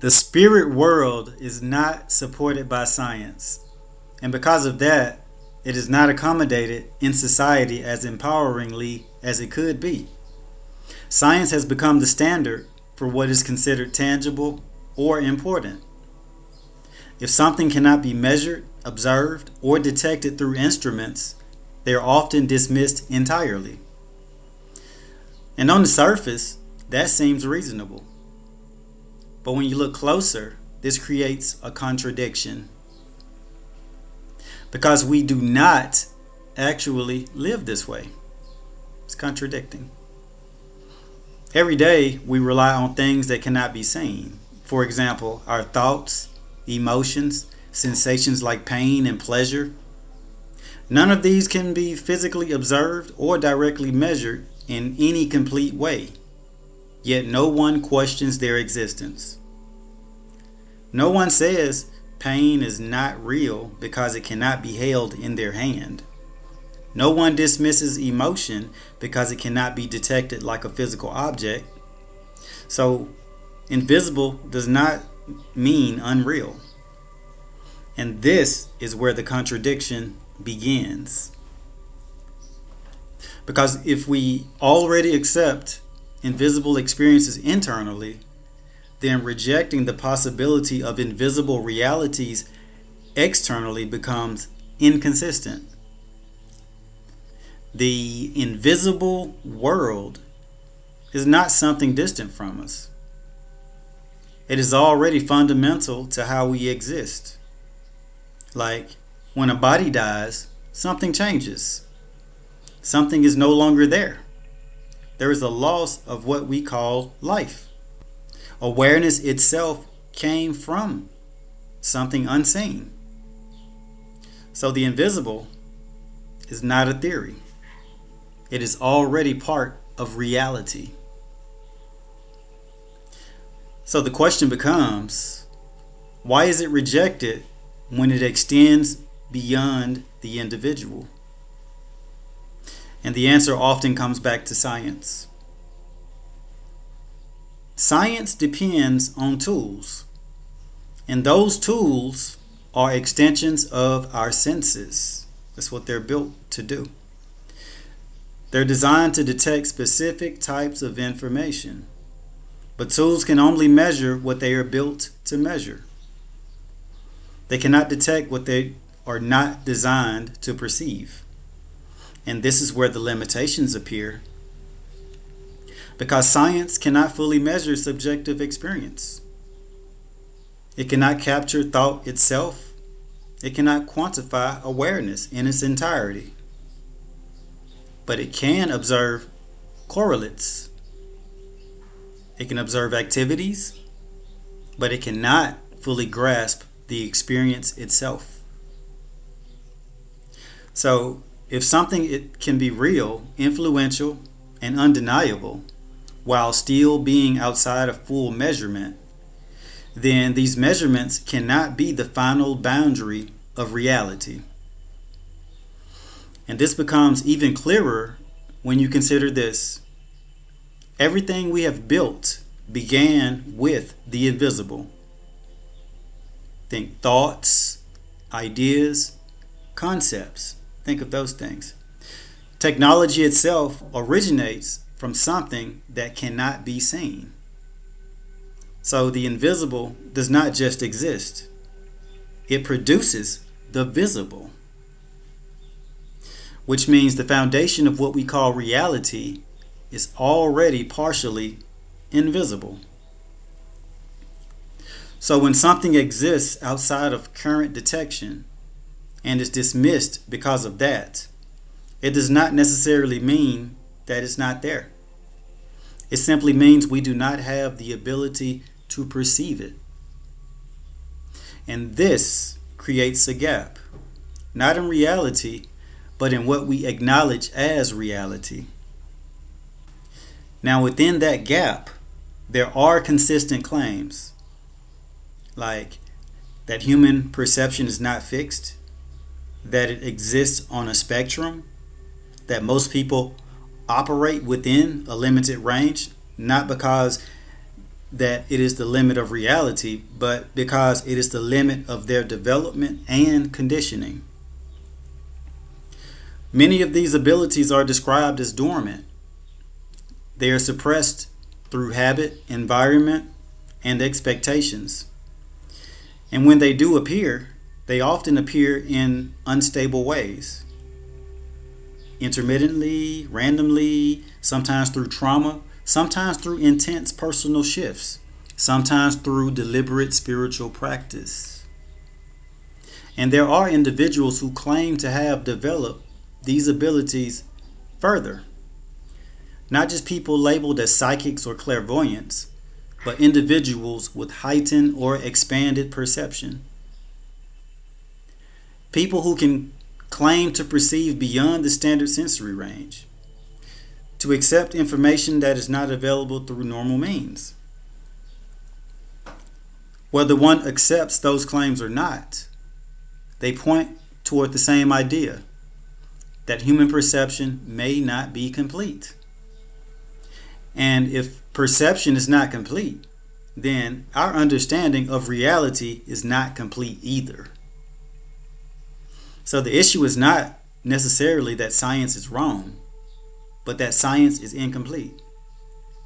The spirit world is not supported by science, and because of that, it is not accommodated in society as empoweringly as it could be. Science has become the standard for what is considered tangible or important. If something cannot be measured, observed, or detected through instruments, they are often dismissed entirely. And on the surface, that seems reasonable. But when you look closer, this creates a contradiction. Because we do not actually live this way. It's contradicting. Every day, we rely on things that cannot be seen. For example, our thoughts, emotions, sensations like pain and pleasure. None of these can be physically observed or directly measured in any complete way. Yet no one questions their existence. No one says pain is not real because it cannot be held in their hand. No one dismisses emotion because it cannot be detected like a physical object. So, invisible does not mean unreal. And this is where the contradiction begins. Because if we already accept invisible experiences internally, then rejecting the possibility of invisible realities externally becomes inconsistent. The invisible world is not something distant from us. It is already fundamental to how we exist. Like when a body dies, something changes. Something is no longer there. There is a loss of what we call life. Awareness itself came from something unseen. So the invisible is not a theory. It is already part of reality. So the question becomes, why is it rejected when it extends beyond the individual? And the answer often comes back to science. Science depends on tools, and those tools are extensions of our senses. That's what they're built to do. They're designed to detect specific types of information, but tools can only measure what they are built to measure. They cannot detect what they are not designed to perceive. And this is where the limitations appear. Because science cannot fully measure subjective experience. It cannot capture thought itself. It cannot quantify awareness in its entirety. But it can observe correlates. It can observe activities, but it cannot fully grasp the experience itself. So, if something it can be real, influential, and undeniable, while still being outside of full measurement, then these measurements cannot be the final boundary of reality. And this becomes even clearer when you consider this. Everything we have built began with the invisible. Think thoughts, ideas, concepts. Think of those things. Technology itself originates from something that cannot be seen. So the invisible does not just exist. It produces the visible. Which means the foundation of what we call reality is already partially invisible. So when something exists outside of current detection and is dismissed because of that, it does not necessarily mean that it's not there. It simply means we do not have the ability to perceive it. And this creates a gap, not in reality, but in what we acknowledge as reality. Now, within that gap, there are consistent claims, like that human perception is not fixed, that it exists on a spectrum, that most people operate within a limited range, not because that it is the limit of reality, but because it is the limit of their development and conditioning. Many of these abilities are described as dormant. They are suppressed through habit, environment, and expectations. And when they do appear, they often appear in unstable ways. Intermittently, randomly, sometimes through trauma, sometimes through intense personal shifts, sometimes through deliberate spiritual practice. And there are individuals who claim to have developed these abilities further. Not just people labeled as psychics or clairvoyants, but individuals with heightened or expanded perception. People who can claim to perceive beyond the standard sensory range, to accept information that is not available through normal means. Whether one accepts those claims or not, they point toward the same idea, that human perception may not be complete. And if perception is not complete, then our understanding of reality is not complete either. So the issue is not necessarily that science is wrong, but that science is incomplete,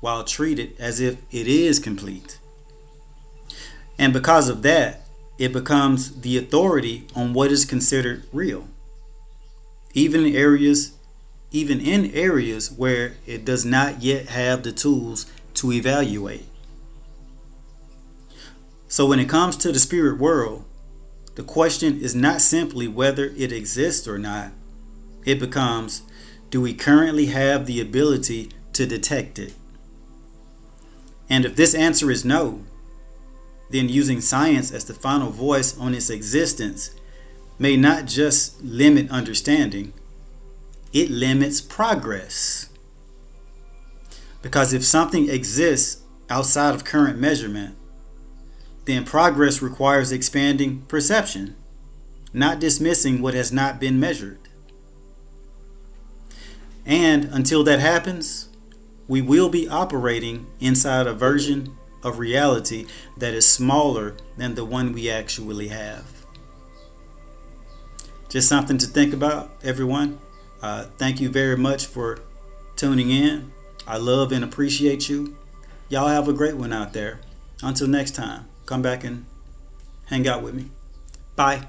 while treated as if it is complete. And because of that, it becomes the authority on what is considered real, even in areas where it does not yet have the tools to evaluate. So when it comes to the spirit world, the question is not simply whether it exists or not. It becomes, do we currently have the ability to detect it? And if this answer is no, then using science as the final voice on its existence may not just limit understanding, it limits progress. Because if something exists outside of current measurement, then progress requires expanding perception, not dismissing what has not been measured. And until that happens, we will be operating inside a version of reality that is smaller than the one we actually have. Just something to think about, everyone. Thank you very much for tuning in. I love and appreciate you. Y'all have a great one out there. Until next time, come back and hang out with me. Bye.